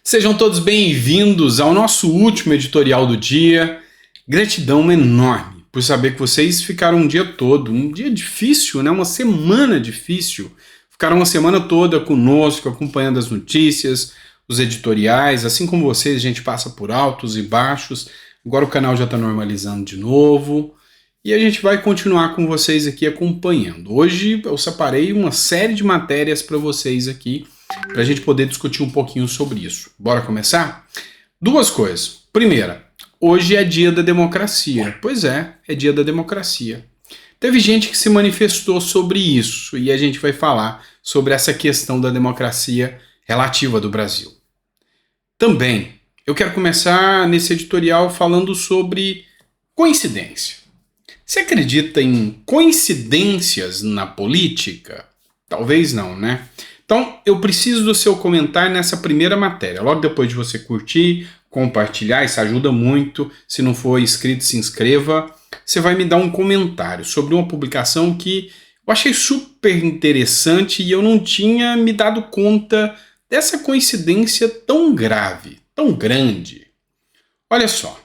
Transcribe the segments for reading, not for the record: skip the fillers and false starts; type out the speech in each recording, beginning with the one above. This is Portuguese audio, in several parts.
Sejam todos bem-vindos ao nosso último editorial do dia. Gratidão enorme por saber que vocês ficaram um dia todo, um dia difícil, né? Uma semana difícil. Ficaram uma semana toda conosco, acompanhando as notícias, os editoriais. Assim como vocês, a gente passa por altos e baixos. Agora o canal já está normalizando de novo. E a gente vai continuar com vocês aqui acompanhando. Hoje eu separei uma série de matérias para vocês aqui, para a gente poder discutir um pouquinho sobre isso. Bora começar? Duas coisas. Primeira, hoje é dia da democracia. Pois é dia da democracia. Teve gente que se manifestou sobre isso e a gente vai falar sobre essa questão da democracia relativa do Brasil. Também, eu quero começar nesse editorial falando sobre coincidência. Você acredita em coincidências na política? Talvez não, né? Então, eu preciso do seu comentário nessa primeira matéria. Logo depois de você curtir, compartilhar, isso ajuda muito. Se não for inscrito, se inscreva. Você vai me dar um comentário sobre uma publicação que eu achei super interessante e eu não tinha me dado conta dessa coincidência tão grave, tão grande. Olha só,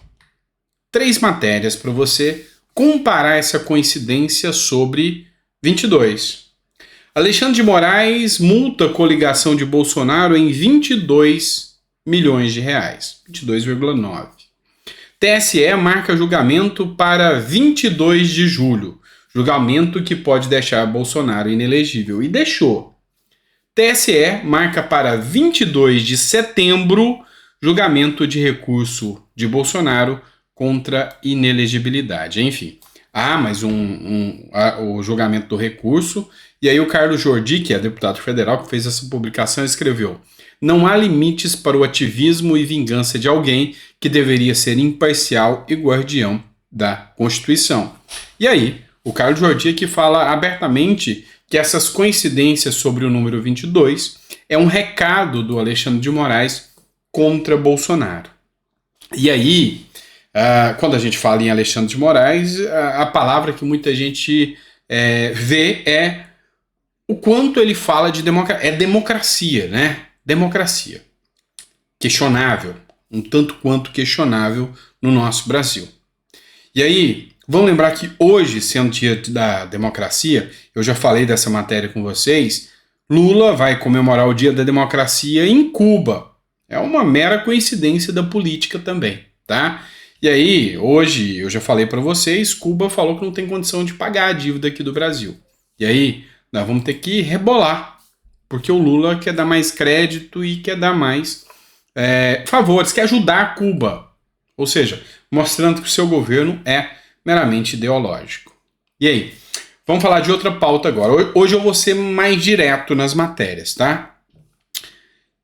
3 matérias para você comparar essa coincidência sobre 22. Alexandre de Moraes multa coligação de Bolsonaro em 22 milhões de reais, 22,9. TSE marca julgamento para 22 de julho, julgamento que pode deixar Bolsonaro inelegível, e deixou. TSE marca para 22 de setembro, julgamento de recurso de Bolsonaro contra inelegibilidade. Enfim, mas o julgamento do recurso. E aí o Carlos Jordi, que é deputado federal, que fez essa publicação, escreveu: não há limites para o ativismo e vingança de alguém que deveria ser imparcial e guardião da Constituição. E aí, o Carlos Jordi que fala abertamente que essas coincidências sobre o número 22 é um recado do Alexandre de Moraes contra Bolsonaro. E aí, quando a gente fala em Alexandre de Moraes, a palavra que muita gente vê é o quanto ele fala de democracia. É democracia, né? Democracia. Questionável. Um tanto quanto questionável no nosso Brasil. E aí, vamos lembrar que hoje, sendo dia da democracia, eu já falei dessa matéria com vocês, Lula vai comemorar o dia da democracia em Cuba. É uma mera coincidência da política também, tá? E aí, hoje, eu já falei para vocês, Cuba falou que não tem condição de pagar a dívida aqui do Brasil. E aí, nós vamos ter que rebolar, porque o Lula quer dar mais crédito e quer dar mais favores, quer ajudar Cuba. Ou seja, mostrando que o seu governo é meramente ideológico. E aí, vamos falar de outra pauta agora. Hoje eu vou ser mais direto nas matérias, tá?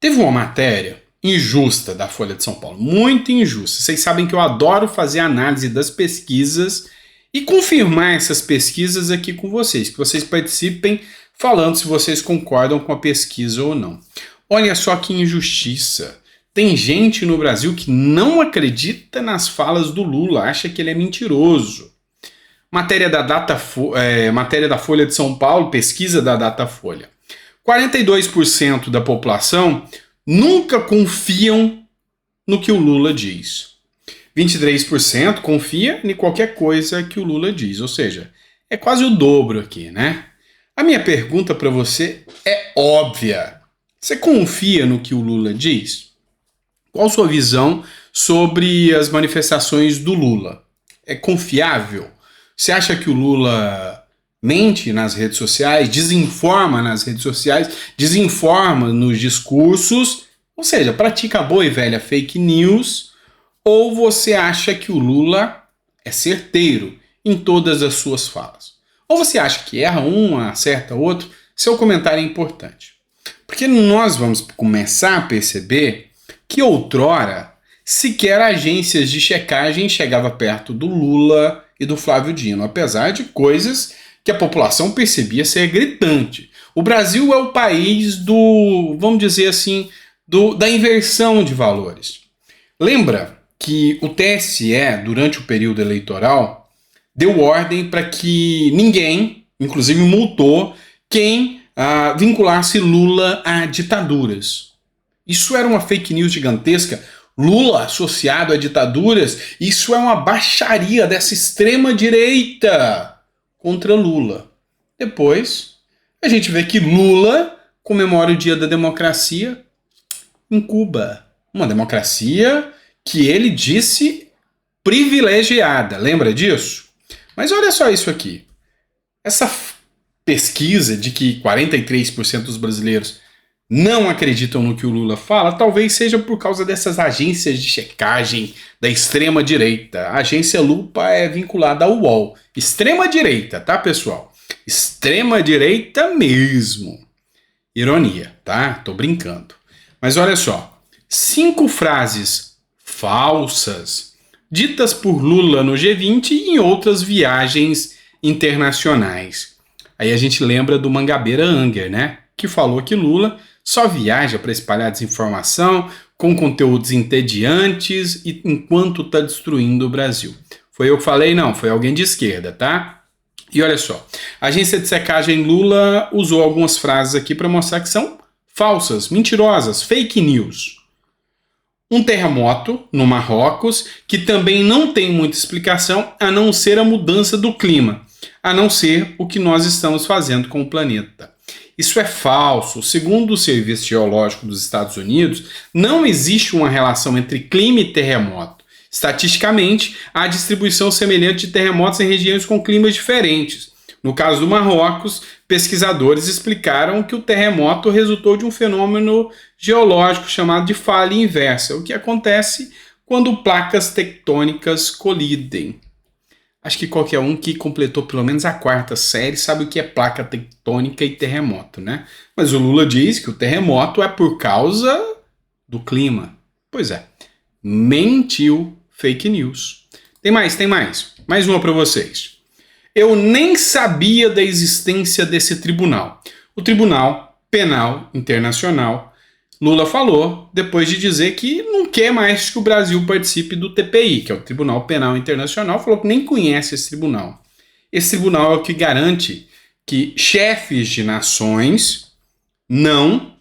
Teve uma matéria injusta da Folha de São Paulo, muito injusta. Vocês sabem que eu adoro fazer análise das pesquisas e confirmar essas pesquisas aqui com vocês, que vocês participem falando se vocês concordam com a pesquisa ou não. Olha só que injustiça. Tem gente no Brasil que não acredita nas falas do Lula, acha que ele é mentiroso. Matéria da Folha de São Paulo, pesquisa da Datafolha. 42% da população nunca confiam no que o Lula diz. 23% confia em qualquer coisa que o Lula diz, ou seja, é quase o dobro aqui, né? A minha pergunta para você é óbvia. Você confia no que o Lula diz? Qual a sua visão sobre as manifestações do Lula? É confiável? Você acha que o Lula mente nas redes sociais, desinforma nas redes sociais, desinforma nos discursos, ou seja, pratica boa e velha fake news, ou você acha que o Lula é certeiro em todas as suas falas? Ou você acha que erra um, acerta outro? Seu comentário é importante. Porque nós vamos começar a perceber que outrora sequer agências de checagem chegavam perto do Lula e do Flávio Dino, apesar de coisas que a população percebia ser gritante. O Brasil é o país vamos dizer assim, da inversão de valores. Lembra que o TSE, durante o período eleitoral, deu ordem para que ninguém, inclusive multou, quem vinculasse Lula a ditaduras. Isso era uma fake news gigantesca. Lula associado a ditaduras, isso é uma baixaria dessa extrema-direita contra Lula. Depois, a gente vê que Lula comemora o Dia da Democracia em Cuba. Uma democracia que ele disse privilegiada. Lembra disso? Mas olha só isso aqui. Essa pesquisa de que 43% dos brasileiros não acreditam no que o Lula fala, talvez seja por causa dessas agências de checagem da extrema-direita. A agência Lupa é vinculada ao UOL. Extrema-direita, tá, pessoal? Extrema-direita mesmo. Ironia, tá? Tô brincando. Mas olha só. 5 frases falsas ditas por Lula no G20 e em outras viagens internacionais. Aí a gente lembra do Mangabeira Anger, né? Que falou que Lula só viaja para espalhar desinformação com conteúdos entediantes e enquanto está destruindo o Brasil. Foi eu que falei? Não, foi alguém de esquerda, tá? E olha só, a agência de checagem Lula usou algumas frases aqui para mostrar que são falsas, mentirosas, fake news. Um terremoto no Marrocos que também não tem muita explicação a não ser a mudança do clima, a não ser o que nós estamos fazendo com o planeta. Isso é falso. Segundo o Serviço Geológico dos Estados Unidos, não existe uma relação entre clima e terremoto. Estatisticamente, há distribuição semelhante de terremotos em regiões com climas diferentes. No caso do Marrocos, pesquisadores explicaram que o terremoto resultou de um fenômeno geológico chamado de falha inversa, o que acontece quando placas tectônicas colidem. Acho que qualquer um que completou pelo menos a 4ª série sabe o que é placa tectônica e terremoto, né? Mas o Lula diz que o terremoto é por causa do clima. Pois é, mentiu, fake news. Tem mais. Mais uma para vocês. Eu nem sabia da existência desse tribunal. O Tribunal Penal Internacional. Lula falou depois de dizer que não quer mais que o Brasil participe do TPI, que é o Tribunal Penal Internacional, falou que nem conhece esse tribunal. Esse tribunal é o que garante que chefes de nações não...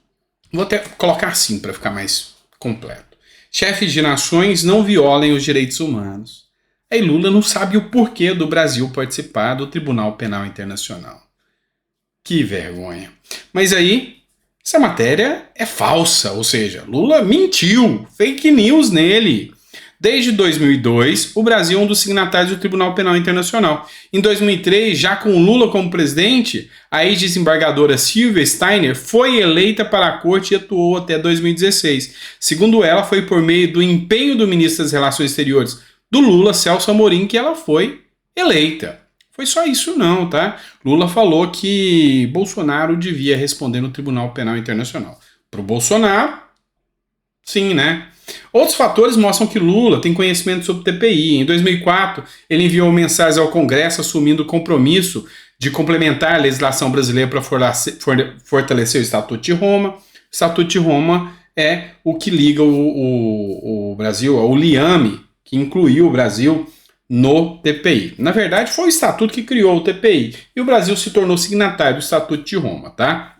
Vou até colocar assim para ficar mais completo. Chefes de nações não violem os direitos humanos. Aí Lula não sabe o porquê do Brasil participar do Tribunal Penal Internacional. Que vergonha. Mas aí... essa matéria é falsa, ou seja, Lula mentiu, fake news nele. Desde 2002, o Brasil é um dos signatários do Tribunal Penal Internacional. Em 2003, já com Lula como presidente, a ex-desembargadora Silvia Steiner foi eleita para a corte e atuou até 2016. Segundo ela, foi por meio do empenho do ministro das Relações Exteriores do Lula, Celso Amorim, que ela foi eleita. Foi só isso não, tá? Lula falou que Bolsonaro devia responder no Tribunal Penal Internacional. Pro Bolsonaro, sim, né? Outros fatores mostram que Lula tem conhecimento sobre o TPI. Em 2004, ele enviou mensagens ao Congresso assumindo o compromisso de complementar a legislação brasileira para fortalecer o Estatuto de Roma. O Estatuto de Roma é o que liga o Brasil ao liame, que incluiu o Brasil no TPI. Na verdade, foi o Estatuto que criou o TPI e o Brasil se tornou signatário do Estatuto de Roma, tá?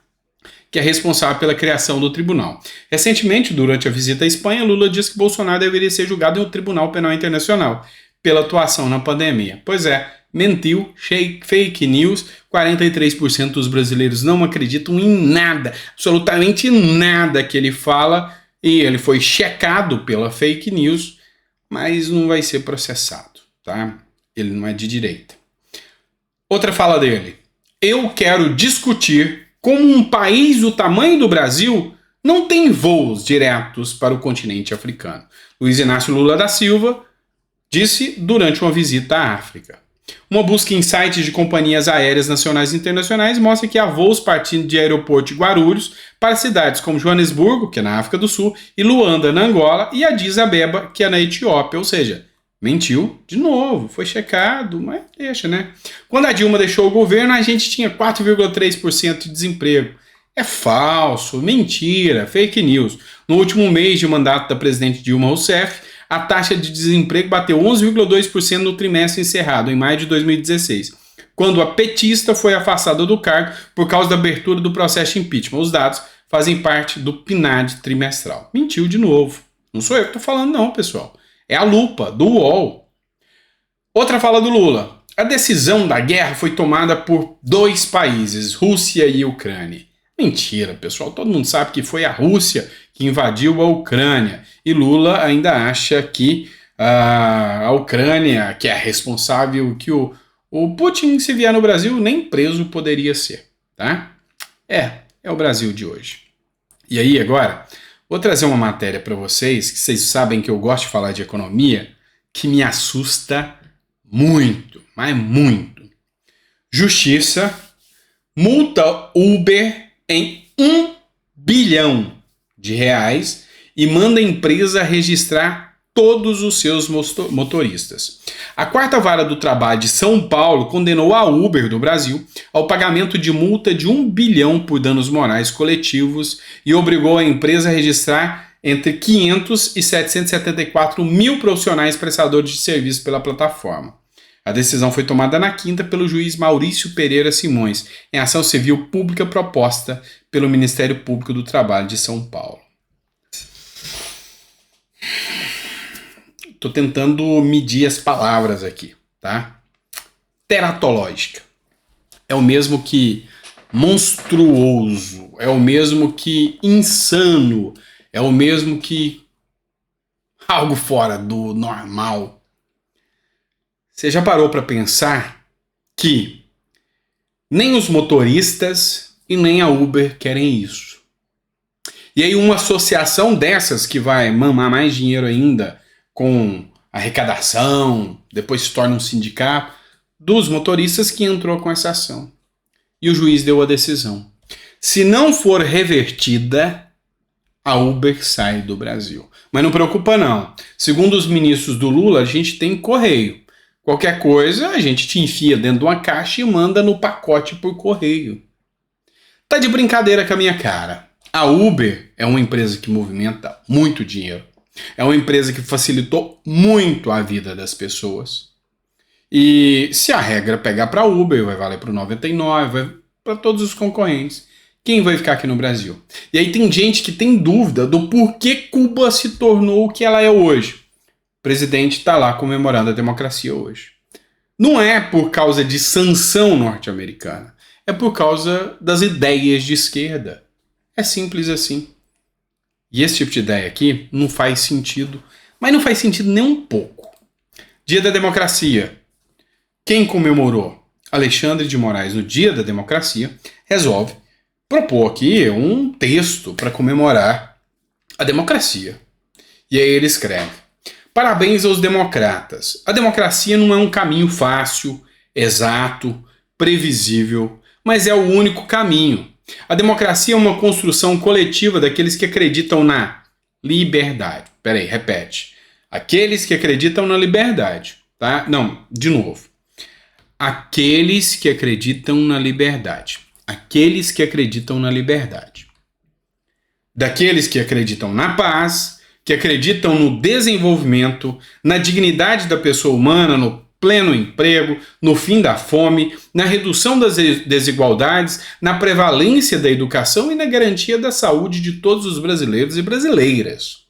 Que é responsável pela criação do tribunal. Recentemente, durante a visita à Espanha, Lula disse que Bolsonaro deveria ser julgado no Tribunal Penal Internacional pela atuação na pandemia. Pois é, mentiu, fake news, 43% dos brasileiros não acreditam em nada, absolutamente nada que ele fala, e ele foi checado pela fake news, mas não vai ser processado, tá? Ele não é de direita. Outra fala dele: eu quero discutir como um país do tamanho do Brasil não tem voos diretos para o continente africano. Luiz Inácio Lula da Silva disse durante uma visita à África. Uma busca em sites de companhias aéreas nacionais e internacionais mostra que há voos partindo de aeroporto de Guarulhos para cidades como Joanesburgo, que é na África do Sul, e Luanda, na Angola, e Addis Abeba, que é na Etiópia. Ou seja, mentiu de novo, foi checado, mas deixa, né? Quando a Dilma deixou o governo, a gente tinha 4,3% de desemprego. É falso, mentira, fake news. No último mês de mandato da presidente Dilma Rousseff, a taxa de desemprego bateu 11,2% no trimestre encerrado, em maio de 2016, quando a petista foi afastada do cargo por causa da abertura do processo de impeachment. Os dados fazem parte do PNAD trimestral. Mentiu de novo. Não sou eu que estou falando não, pessoal. É a Lupa, do UOL. Outra fala do Lula. A decisão da guerra foi tomada por 2 países, Rússia e Ucrânia. Mentira, pessoal. Todo mundo sabe que foi a Rússia que invadiu a Ucrânia. E Lula ainda acha que a Ucrânia, que é responsável, que o Putin, se vier no Brasil, nem preso poderia ser. Tá? É o Brasil de hoje. E aí, agora, vou trazer uma matéria para vocês, que vocês sabem que eu gosto de falar de economia, que me assusta muito, mas muito. Justiça multa Uber em R$1 bilhão e manda a empresa registrar todos os seus motoristas. A 4ª Vara do Trabalho de São Paulo condenou a Uber do Brasil ao pagamento de multa de R$1 bilhão por danos morais coletivos e obrigou a empresa a registrar entre 500 e 774 mil profissionais prestadores de serviço pela plataforma. A decisão foi tomada na quinta pelo juiz Maurício Pereira Simões, em ação civil pública proposta pelo Ministério Público do Trabalho de São Paulo. Estou tentando medir as palavras aqui, tá? Teratológica. É o mesmo que monstruoso, é o mesmo que insano, é o mesmo que algo fora do normal. Você já parou para pensar que nem os motoristas e nem a Uber querem isso? E aí uma associação dessas que vai mamar mais dinheiro ainda com arrecadação, depois se torna um sindicato, dos motoristas que entrou com essa ação. E o juiz deu a decisão. Se não for revertida, a Uber sai do Brasil. Mas não preocupa não. Segundo os ministros do Lula, a gente tem correio. Qualquer coisa, a gente te enfia dentro de uma caixa e manda no pacote por correio. Tá de brincadeira com a minha cara. A Uber é uma empresa que movimenta muito dinheiro. É uma empresa que facilitou muito a vida das pessoas. E se a regra pegar para a Uber, vai valer para o 99, vai para todos os concorrentes. Quem vai ficar aqui no Brasil? E aí tem gente que tem dúvida do porquê Cuba se tornou o que ela é hoje. O presidente está lá comemorando a democracia hoje. Não é por causa de sanção norte-americana. É por causa das ideias de esquerda. É simples assim. E esse tipo de ideia aqui não faz sentido, mas não faz sentido nem um pouco. Dia da Democracia. Quem comemorou? Alexandre de Moraes, no Dia da Democracia, resolve propor aqui um texto para comemorar a democracia. E aí ele escreve: parabéns aos democratas. A democracia não é um caminho fácil, exato, previsível, mas é o único caminho. A democracia é uma construção coletiva daqueles que acreditam na liberdade. Peraí, repete. Aqueles que acreditam na liberdade, tá? Não, de novo. Aqueles que acreditam na liberdade. Aqueles que acreditam na liberdade. Daqueles que acreditam na paz, que acreditam no desenvolvimento, na dignidade da pessoa humana, no pleno emprego, no fim da fome, na redução das desigualdades, na prevalência da educação e na garantia da saúde de todos os brasileiros e brasileiras.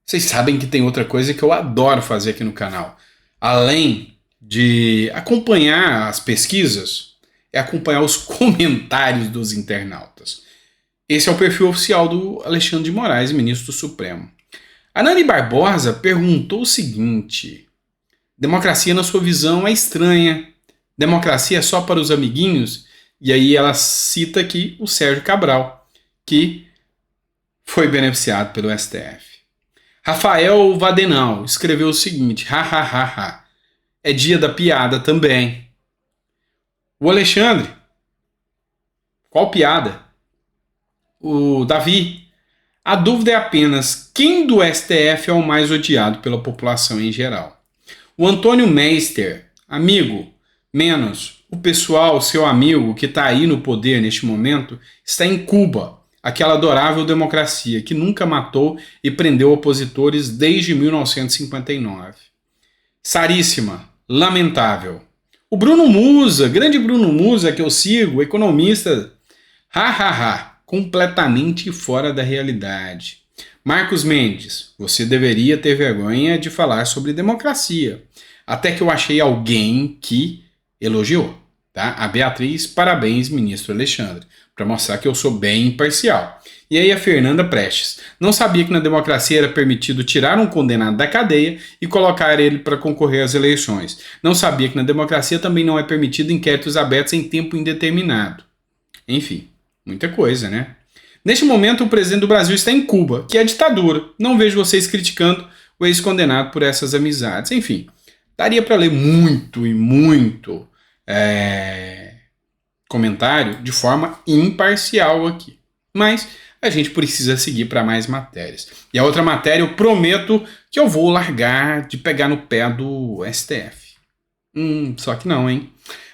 Vocês sabem que tem outra coisa que eu adoro fazer aqui no canal. Além de acompanhar as pesquisas, é acompanhar os comentários dos internautas. Esse é o perfil oficial do Alexandre de Moraes, ministro do Supremo. A Nani Barbosa perguntou o seguinte: democracia, na sua visão, é estranha. Democracia é só para os amiguinhos? E aí ela cita aqui o Sérgio Cabral, que foi beneficiado pelo STF. Rafael Vadenal escreveu o seguinte: ha. É dia da piada também. O Alexandre, qual piada? O Davi, a dúvida é apenas quem do STF é o mais odiado pela população em geral. O Antônio Meister, amigo, menos o pessoal, seu amigo que está aí no poder neste momento, está em Cuba, aquela adorável democracia que nunca matou e prendeu opositores desde 1959. Saríssima, lamentável. O Bruno Musa, grande Bruno Musa que eu sigo, economista, ha. completamente fora da realidade. Marcos Mendes, você deveria ter vergonha de falar sobre democracia. Até que eu achei alguém que elogiou. Tá? A Beatriz, parabéns, ministro Alexandre, para mostrar que eu sou bem imparcial. E aí a Fernanda Prestes, não sabia que na democracia era permitido tirar um condenado da cadeia e colocar ele para concorrer às eleições. Não sabia que na democracia também não é permitido inquéritos abertos em tempo indeterminado. Enfim, muita coisa, né? Neste momento, o presidente do Brasil está em Cuba, que é ditadura. Não vejo vocês criticando o ex-condenado por essas amizades. Enfim, daria para ler muito e muito comentário de forma imparcial aqui. Mas a gente precisa seguir para mais matérias. E a outra matéria eu prometo que eu vou largar de pegar no pé do STF. Só que não, hein?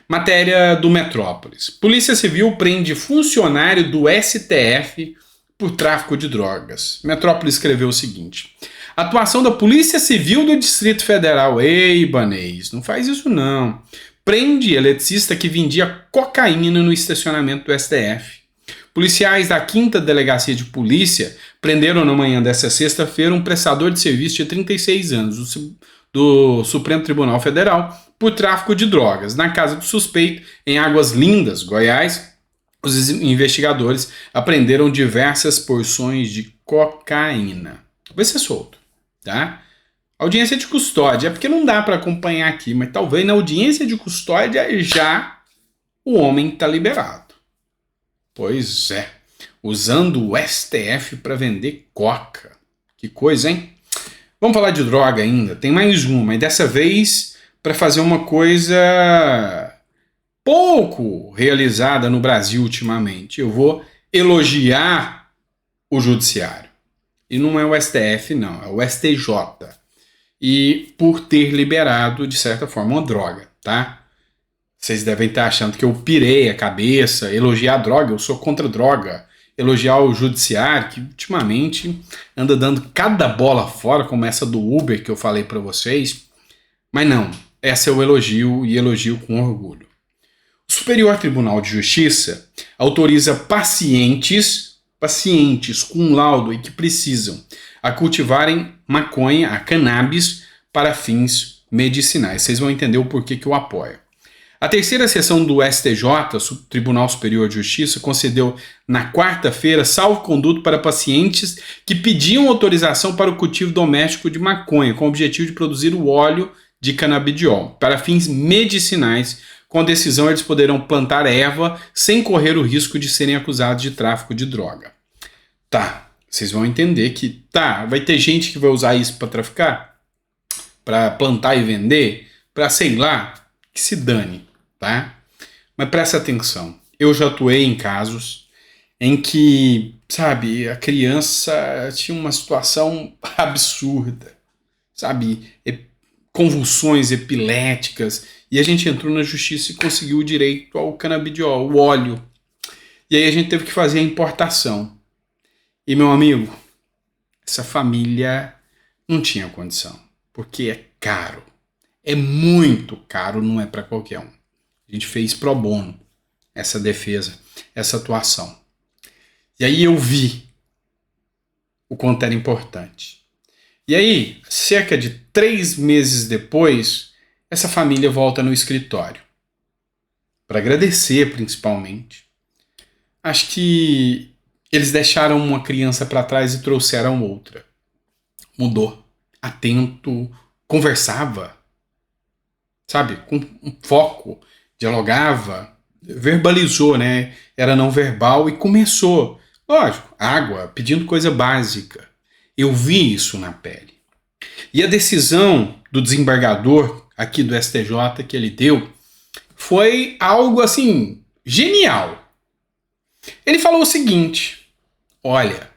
Matéria do Metrópolis. Polícia Civil prende funcionário do STF por tráfico de drogas. Metrópolis escreveu o seguinte: atuação da Polícia Civil do Distrito Federal. Ei, Ibanez, não faz isso não. Prende eletricista que vendia cocaína no estacionamento do STF. Policiais da 5ª Delegacia de Polícia prenderam na manhã desta sexta-feira um prestador de serviço de 36 anos do Supremo Tribunal Federal por tráfico de drogas. Na casa do suspeito, em Águas Lindas, Goiás, os investigadores apreenderam diversas porções de cocaína. Vai ser solto, tá? Audiência de custódia, é porque não dá para acompanhar aqui, mas talvez na audiência de custódia já o homem está liberado. Pois é, usando o STF para vender coca. Que coisa, hein? Vamos falar de droga ainda, tem mais uma, mas dessa vez para fazer uma coisa pouco realizada no Brasil ultimamente. Eu vou elogiar o judiciário. E não é o STF, não, é o STJ. E por ter liberado, de certa forma, uma droga, tá? Vocês devem estar achando que eu pirei a cabeça, elogiar a droga, eu sou contra a droga. Elogiar o judiciário, que ultimamente anda dando cada bola fora, como essa do Uber que eu falei para vocês. Mas não, essa eu elogio e elogio com orgulho. O Superior Tribunal de Justiça autoriza pacientes com laudo e que precisam a cultivarem maconha, a cannabis, para fins medicinais. Vocês vão entender o porquê que eu apoio. A terceira sessão do STJ, Tribunal Superior de Justiça, concedeu na quarta-feira salvo-conduto para pacientes que pediam autorização para o cultivo doméstico de maconha, com o objetivo de produzir o óleo de canabidiol, para fins medicinais. Com a decisão, eles poderão plantar erva sem correr o risco de serem acusados de tráfico de droga. Tá, vocês vão entender que, vai ter gente que vai usar isso para traficar? Para plantar e vender? Para, sei lá, que se dane, tá? Mas presta atenção, eu já atuei em casos em que, sabe, a criança tinha uma situação absurda, sabe, convulsões epiléticas, e a gente entrou na justiça e conseguiu o direito ao canabidiol, o óleo. E aí a gente teve que fazer a importação. E, meu amigo, essa família não tinha condição, porque é caro. É muito caro, não é para qualquer um. A gente fez pro bono essa defesa, essa atuação. E aí eu vi o quanto era importante. E aí, cerca de 3 meses depois, essa família volta no escritório. Para agradecer, principalmente. Acho que eles deixaram uma criança para trás e trouxeram outra. Mudou. Atento, conversava. Sabe? Com um foco. Dialogava. Verbalizou, né? Era não verbal e começou. Lógico, água, pedindo coisa básica. Eu vi isso na pele. E a decisão do desembargador aqui do STJ que ele deu foi algo assim, genial. Ele falou o seguinte, olha,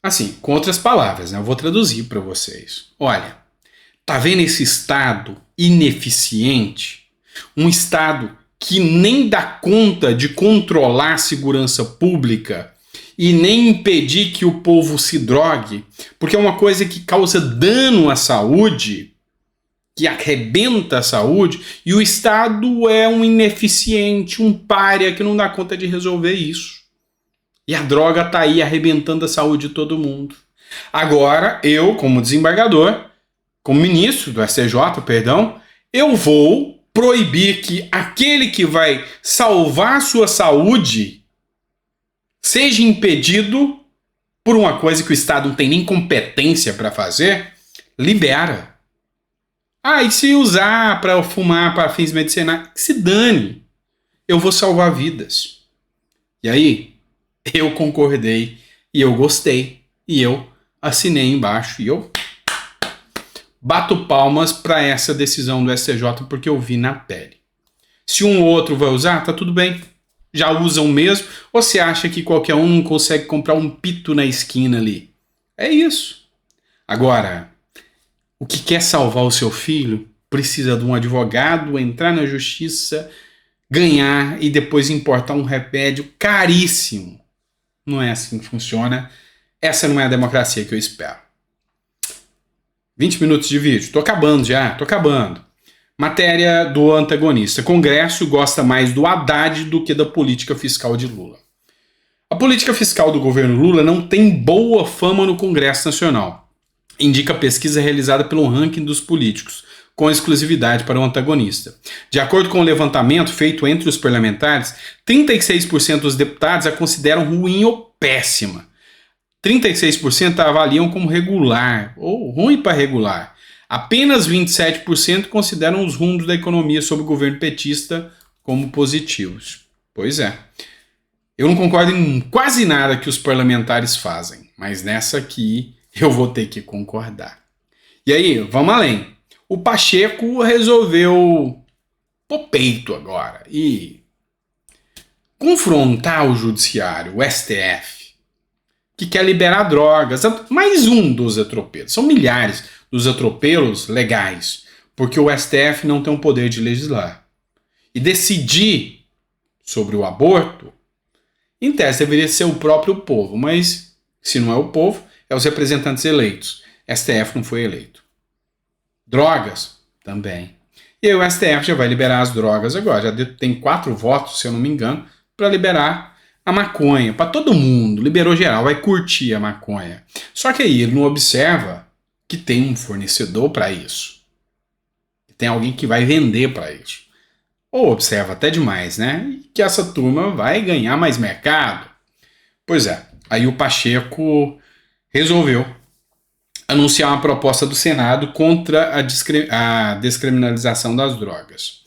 assim, com outras palavras, né, eu vou traduzir para vocês. Olha, tá vendo esse Estado ineficiente? Um Estado que nem dá conta de controlar a segurança pública e nem impedir que o povo se drogue, porque é uma coisa que causa dano à saúde, que arrebenta a saúde, e o Estado é um ineficiente, um pária que não dá conta de resolver isso. E a droga tá aí arrebentando a saúde de todo mundo. Agora, eu, como desembargador, como ministro do STJ, perdão, eu vou proibir que aquele que vai salvar a sua saúde seja impedido por uma coisa que o Estado não tem nem competência para fazer, libera. Ah, e se usar para fumar para fins medicinais? Que se dane. Eu vou salvar vidas. E aí, eu concordei e eu gostei e eu assinei embaixo e eu bato palmas para essa decisão do STJ porque eu vi na pele. Se um ou outro vai usar, tá tudo bem. Já usam mesmo? Ou você acha que qualquer um consegue comprar um pito na esquina ali? É isso. Agora, o que quer salvar o seu filho precisa de um advogado, entrar na justiça, ganhar e depois importar um remédio caríssimo. Não é assim que funciona. Essa não é a democracia que eu espero. 20 minutos de vídeo. Tô acabando. Matéria do antagonista. Congresso gosta mais do Haddad do que da política fiscal de Lula. A política fiscal do governo Lula não tem boa fama no Congresso Nacional, indica a pesquisa realizada pelo ranking dos políticos, com exclusividade para o antagonista. De acordo com o levantamento feito entre os parlamentares, 36% dos deputados a consideram ruim ou péssima. 36% a avaliam como regular ou ruim para regular. Apenas 27% consideram os rumos da economia sob o governo petista como positivos. Pois é. Eu não concordo em quase nada que os parlamentares fazem, mas nessa aqui eu vou ter que concordar. E aí, vamos além. O Pacheco resolveu pôr peito agora e confrontar o judiciário, o STF, que quer liberar drogas. Mais um dos atropelos. São milhares dos atropelos legais, porque o STF não tem o poder de legislar. E decidir sobre o aborto, em tese, deveria ser o próprio povo, mas se não é o povo, é os representantes eleitos. STF não foi eleito. Drogas? Também. E aí o STF já vai liberar as drogas agora. Já tem 4 votos, se eu não me engano, para liberar a maconha. Para todo mundo. Liberou geral, vai curtir a maconha. Só que aí ele não observa que tem um fornecedor para isso. Tem alguém que vai vender para isso. Ou observa até demais, né? E que essa turma vai ganhar mais mercado. Pois é. Aí o Pacheco resolveu anunciar uma proposta do Senado contra a descriminalização das drogas.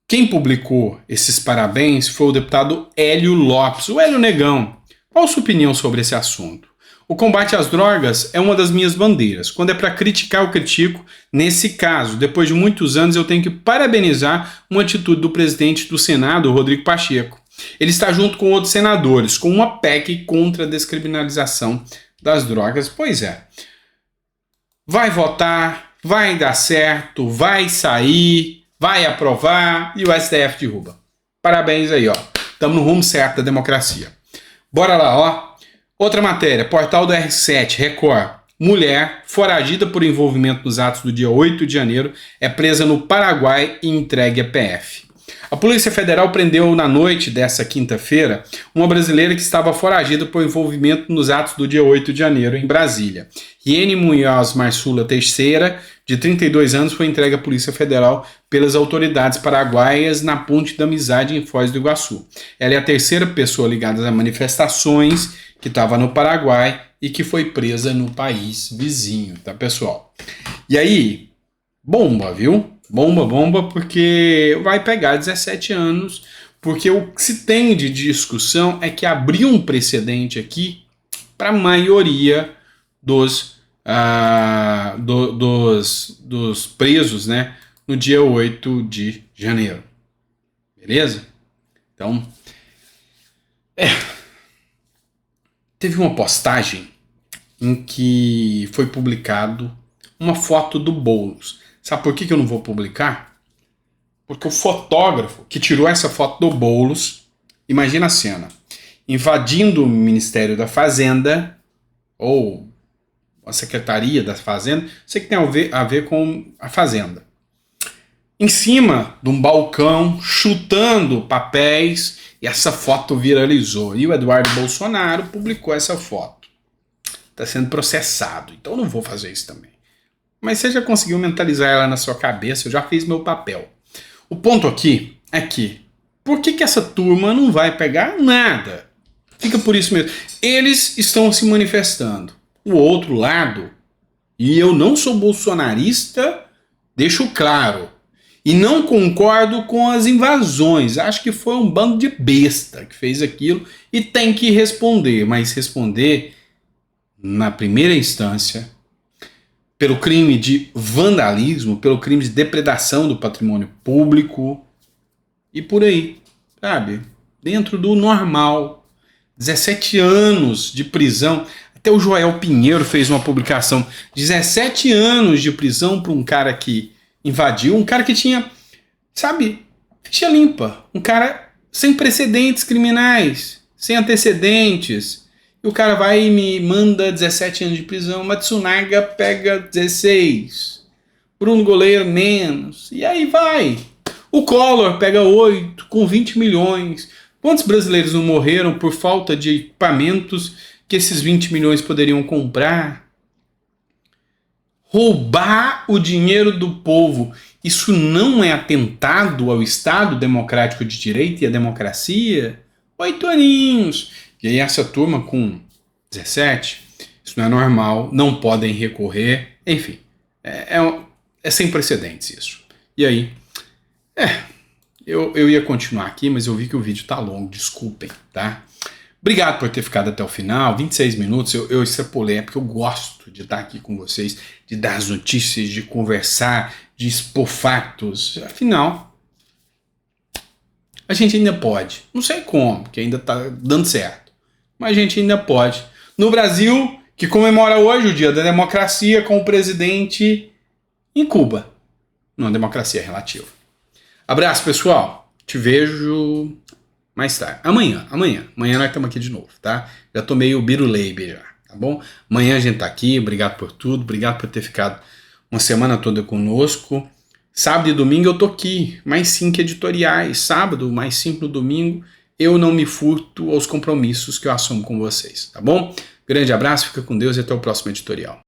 Quem publicou esses parabéns foi o deputado Hélio Lopes, o Hélio Negão. Qual a sua opinião sobre esse assunto? O combate às drogas é uma das minhas bandeiras. Quando é para criticar, eu critico. Nesse caso, depois de muitos anos, eu tenho que parabenizar uma atitude do presidente do Senado, Rodrigo Pacheco. Ele está junto com outros senadores, com uma PEC contra a descriminalização das drogas. Pois é. Vai votar, vai dar certo, vai sair, vai aprovar e o STF derruba. Parabéns aí, ó. Estamos no rumo certo da democracia. Bora lá, ó. Outra matéria, portal do R7, Record. Mulher, foragida por envolvimento nos atos do dia 8 de janeiro, é presa no Paraguai e entregue à PF. A Polícia Federal prendeu na noite dessa quinta-feira uma brasileira que estava foragida por envolvimento nos atos do dia 8 de janeiro em Brasília. Riene Munhoz Marçula Teixeira, de 32 anos, foi entregue à Polícia Federal pelas autoridades paraguaias na Ponte da Amizade em Foz do Iguaçu. Ela é a terceira pessoa ligada a manifestações que estava no Paraguai e que foi presa no país vizinho, tá, pessoal? E aí, bomba, viu? Bomba, porque vai pegar 17 anos, porque o que se tem de discussão é que abriu um precedente aqui para a maioria dos presos, né, no dia 8 de janeiro. Beleza? Então, teve uma postagem em que foi publicado uma foto do Boulos. Sabe por que eu não vou publicar? Porque o fotógrafo que tirou essa foto do Boulos, imagina a cena, invadindo o Ministério da Fazenda, ou a Secretaria da Fazenda, sei que tem a ver com a Fazenda. em cima de um balcão, chutando papéis, e essa foto viralizou. E o Eduardo Bolsonaro publicou essa foto. Está sendo processado, então eu não vou fazer isso também. Mas você já conseguiu mentalizar ela na sua cabeça, eu já fiz meu papel. O ponto aqui é que, por que essa turma não vai pegar nada? Fica por isso mesmo. Eles estão se manifestando. O outro lado, e eu não sou bolsonarista, deixo claro, e não concordo com as invasões. Acho que foi um bando de besta que fez aquilo e tem que responder, mas responder na primeira instância pelo crime de vandalismo, pelo crime de depredação do patrimônio público e por aí, sabe? Dentro do normal. 17 anos de prisão. Até o Joel Pinheiro fez uma publicação. 17 anos de prisão para um cara que invadiu, um cara que tinha, sabe, ficha limpa. Um cara sem precedentes criminais, sem antecedentes. E o cara vai e me manda 17 anos de prisão. Matsunaga pega 16. Bruno Goleiro menos. E aí vai. O Collor pega 8 com 20 milhões. Quantos brasileiros não morreram por falta de equipamentos que esses 20 milhões poderiam comprar? Roubar o dinheiro do povo. Isso não é atentado ao Estado Democrático de Direito e à democracia? 8 aninhos. E aí essa turma com 17, isso não é normal, não podem recorrer, enfim, é sem precedentes isso. E aí, eu ia continuar aqui, mas eu vi que o vídeo tá longo, desculpem, tá? Obrigado por ter ficado até o final, 26 minutos, eu extrapolei, é porque eu gosto de estar aqui com vocês, de dar as notícias, de conversar, de expor fatos, afinal, a gente ainda pode, não sei como, porque ainda tá dando certo. Mas a gente ainda pode. No Brasil, que comemora hoje o Dia da Democracia com o presidente em Cuba. Numa democracia relativa. Abraço, pessoal. Te vejo mais tarde. Amanhã nós estamos aqui de novo, tá? Já tô meio biruleibe já, tá bom? Amanhã a gente tá aqui. Obrigado por tudo. Obrigado por ter ficado uma semana toda conosco. Sábado e domingo eu tô aqui. Mais 5 editoriais. Sábado, mais 5 no domingo. Eu não me furto aos compromissos que eu assumo com vocês, tá bom? Grande abraço, fica com Deus e até o próximo editorial.